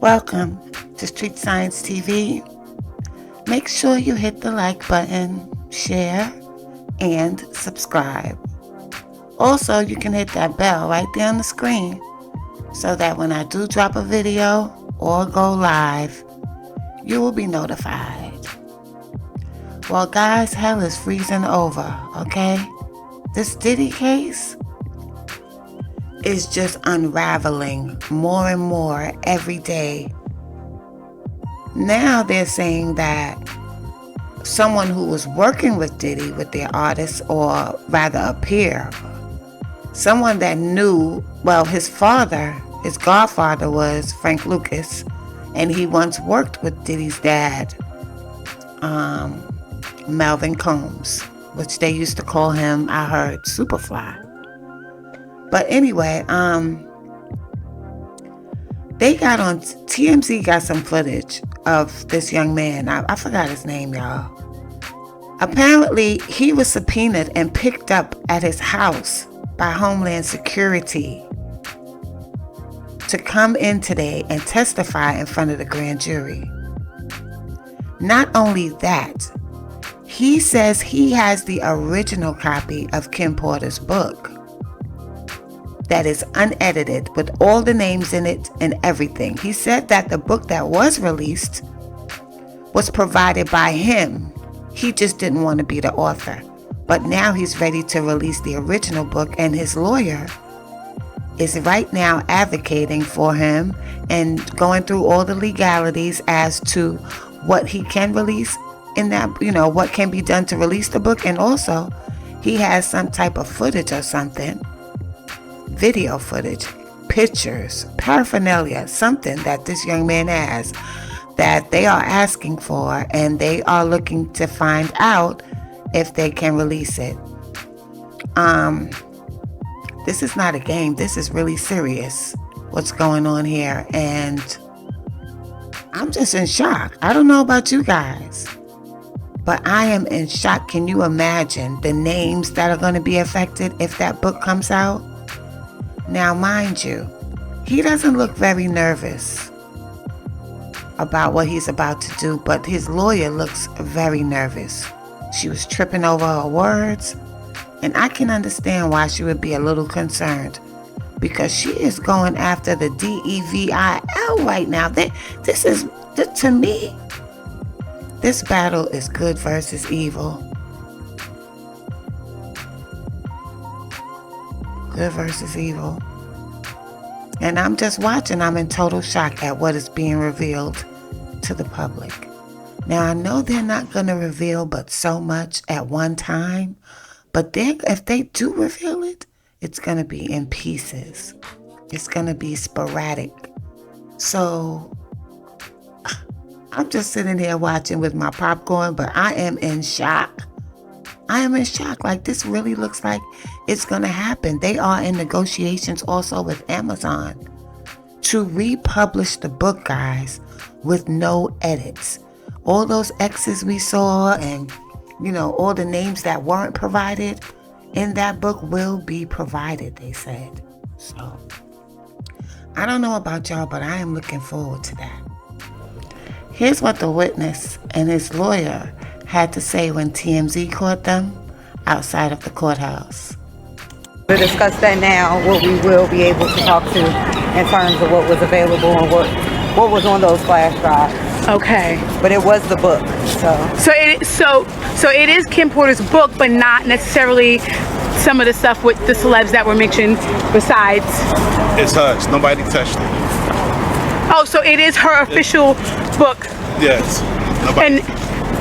Welcome to Street Science TV. Make sure you hit the like button, share, and subscribe. Also, you can hit that bell right there on the screen so that when I do drop a video or go live, you will be notified. Well, guys, hell is freezing over, okay? This Diddy case is just unraveling more and more every day. Now they're saying that someone who was working with Diddy, with their artist, or rather a peer, someone that knew, well, his godfather was Frank Lucas, and he once worked with Diddy's dad, Melvin Combs, which they used to call him, I heard, Superfly. But anyway, they got on, TMZ got some footage of this young man. I forgot his name, y'all. Apparently, he was subpoenaed and picked up at his house by Homeland Security to come in today and testify in front of the grand jury. Not only that, he says he has the original copy of Kim Porter's book that is unedited with all the names in it and everything. He said that the book that was released was provided by him. He just didn't want to be the author. But now he's ready to release the original book, and his lawyer is right now advocating for him and going through all the legalities as to what he can release in that, what can be done to release the book. And also, he has some type of footage or something, video footage, pictures, paraphernalia, something that this young man has that they are asking for, and they are looking to find out if they can release it. This is not a game. This is really serious, what's going on here, and I'm just in shock. I don't know about you guys, but I am in shock. Can you imagine the names that are going to be affected if that book comes out? Now, mind you, he doesn't look very nervous about what he's about to do, but his lawyer looks very nervous. She was tripping over her words, and I can understand why she would be a little concerned, because she is going after the DEVIL right now. To me, this battle is good versus evil. Good versus evil. And I'm just watching. I'm in total shock at what is being revealed to the public. Now, I know they're not going to reveal but so much at one time, but if they do reveal it, it's going to be in pieces. It's going to be sporadic. So I'm just sitting here watching with my popcorn, but I am in shock. I am in shock. Like, this really looks like it's going to happen. They are in negotiations also with Amazon to republish the book, guys, with no edits. All those X's we saw and, all the names that weren't provided in that book will be provided, they said. So, I don't know about y'all, but I am looking forward to that. Here's what the witness and his lawyer had to say when TMZ caught them outside of the courthouse. To discuss that now, what we will be able to talk to in terms of what was available and what was on those flash drives. Okay. But it was the book, so it is Kim Porter's book, but not necessarily some of the stuff with the celebs that were mentioned besides. It's hers. Nobody touched it. Oh, so it is her official book. Yes. Nobody.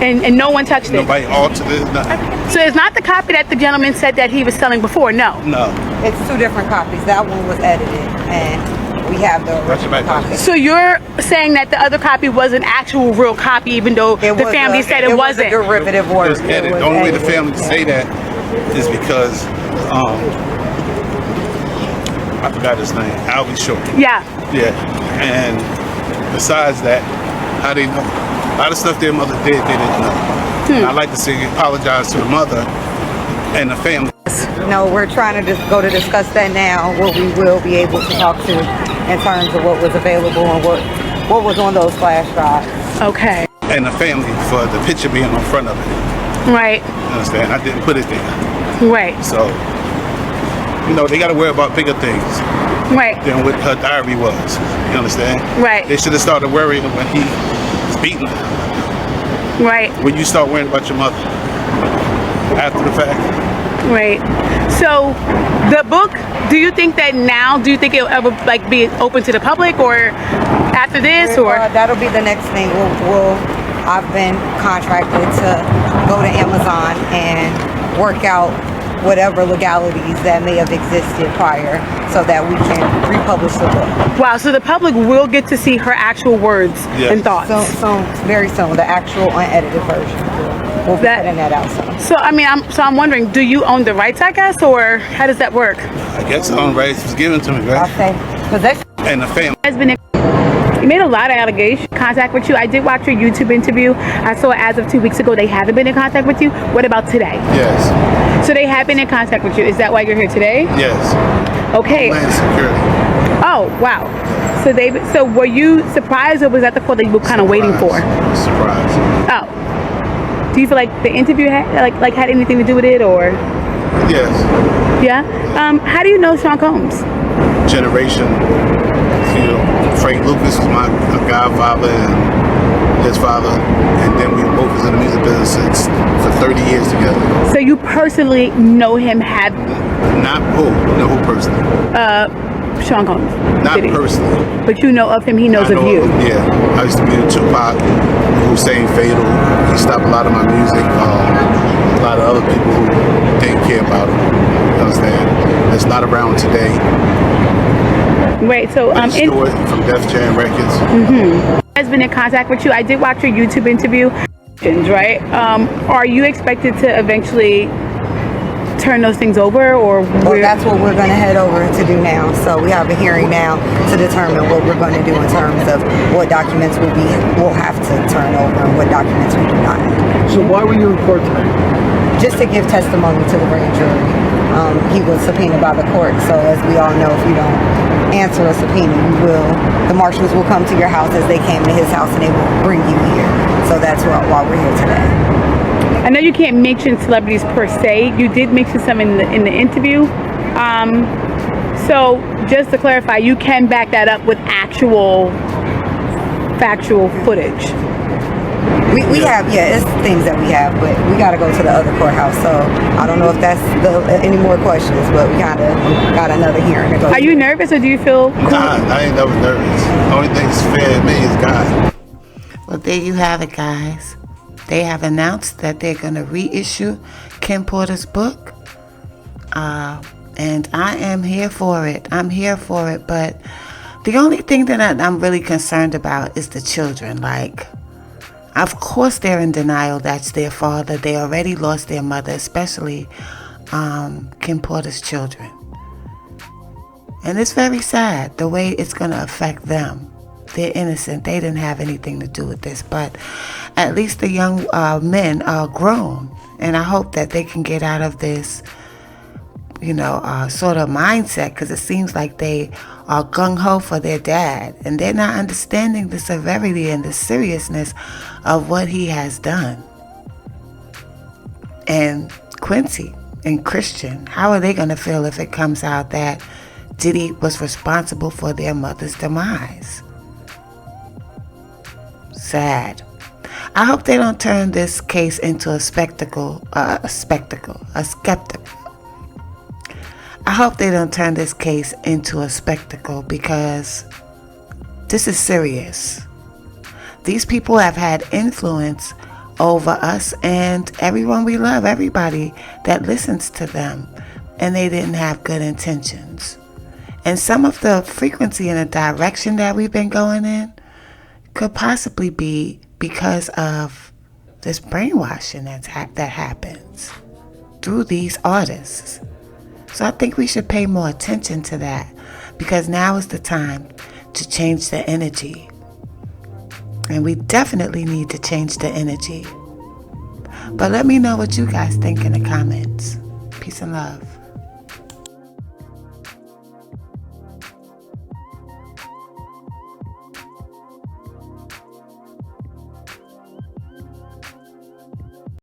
And no one touched it? Nobody altered it, nothing. So it's not the copy that the gentleman said that he was selling before, no? No. It's two different copies. That one was edited, and we have the original copy. So you're saying that the other copy was an actual real copy, even though the family said it wasn't? It was a derivative work. It was edited. The only way the family say that is because, I forgot his name, Albie Short. Yeah. Yeah. And besides that, how they know? A lot of stuff their mother did, they didn't know. And I'd like to say apologize to the mother and the family. No, we're trying to just go to discuss that now, what we will be able to talk to in terms of what was available and what was on those flash drives. Okay. And the family for the picture being on front of it. Right. You understand? I didn't put it there. Right. So, they got to worry about bigger things Right. than what her diary was. You understand? Right. They should have started worrying when he was beating her. Right. When you start worrying about your mother after the fact. Right. So, the book, do you think it'll ever be open to the public or after this or? That'll be the next thing. I've been contracted to go to Amazon and work out whatever legalities that may have existed prior so that we can republish the book. Wow, so the public will get to see her actual words and thoughts. So very soon, the actual unedited version. We'll be putting that out soon. So I'm wondering, do you own the rights, I guess, or how does that work? I guess the own rights was given to me, right? I'll say possession. And the family. You made a lot of allegations. Contact with you. I did watch your YouTube interview. I saw as of 2 weeks ago they haven't been in contact with you. What about today? Yes. So they have been in contact with you. Is that why you're here today? Yes. Okay. Homeland security. Oh wow. So were you surprised or was that the call that you were kind of waiting for? Surprise. Oh. Do you feel like the interview had had anything to do with it or? Yes. Yeah. How do you know Sean Combs? Generation. Frank Lucas was my godfather and his father, and then we both was in the music business for 30 years together. So you personally know him? Not who personally? Sean Combs. Not personally. But you know of him. He knows of you. Yeah, I used to be in Tupac, Hussein Fatal. He stopped a lot of my music. A lot of other people who didn't care about him. You understand? That's not around today. Right, so Stewart from Def Jam Records. Has been in contact with you. I did watch your YouTube interview, right? Are you expected to eventually turn those things over, or? Well, that's what we're going to head over to do now. So we have a hearing now to determine what we're going to do in terms of what documents we'll have to turn over and what documents we do not. So why were you in court tonight? Just to give testimony to the grand jury. He was subpoenaed by the court, so as we all know, if you don't answer a subpoena, the marshals will come to your house as they came to his house and they will bring you here. So that's why we're here today. I know you can't mention celebrities per se. You did mention some in the interview. So just to clarify, you can back that up with actual factual footage. We have, it's things that we have, but we got to go to the other courthouse. So I don't know if that's any more questions, but we got another hearing to go. Are you nervous or do you feel cool? Nah, I ain't never nervous. The only thing that's fair to me is God. Well, there you have it, guys. They have announced that they're going to reissue Kim Porter's book. And I am here for it. I'm here for it. But the only thing that I'm really concerned about is the children. Of course they're in denial that's their father. They already lost their mother, especially Kim Porter's children. And it's very sad the way it's going to affect them. They're innocent. They didn't have anything to do with this. But at least the young men are grown. And I hope that they can get out of this, sort of mindset, because it seems like they are gung-ho for their dad. And they're not understanding the severity and the seriousness of what he has done. And Quincy and Christian, how are they going to feel if it comes out that Diddy was responsible for their mother's demise? Sad. I hope they don't turn this case into a spectacle. I hope they don't turn this case into a spectacle, because this is serious. These people have had influence over us and everyone we love, everybody that listens to them, and they didn't have good intentions. And some of the frequency and the direction that we've been going in could possibly be because of this brainwashing that happens through these artists. So I think we should pay more attention to that, because now is the time to change the energy. And we definitely need to change the energy. But let me know what you guys think in the comments. Peace and love.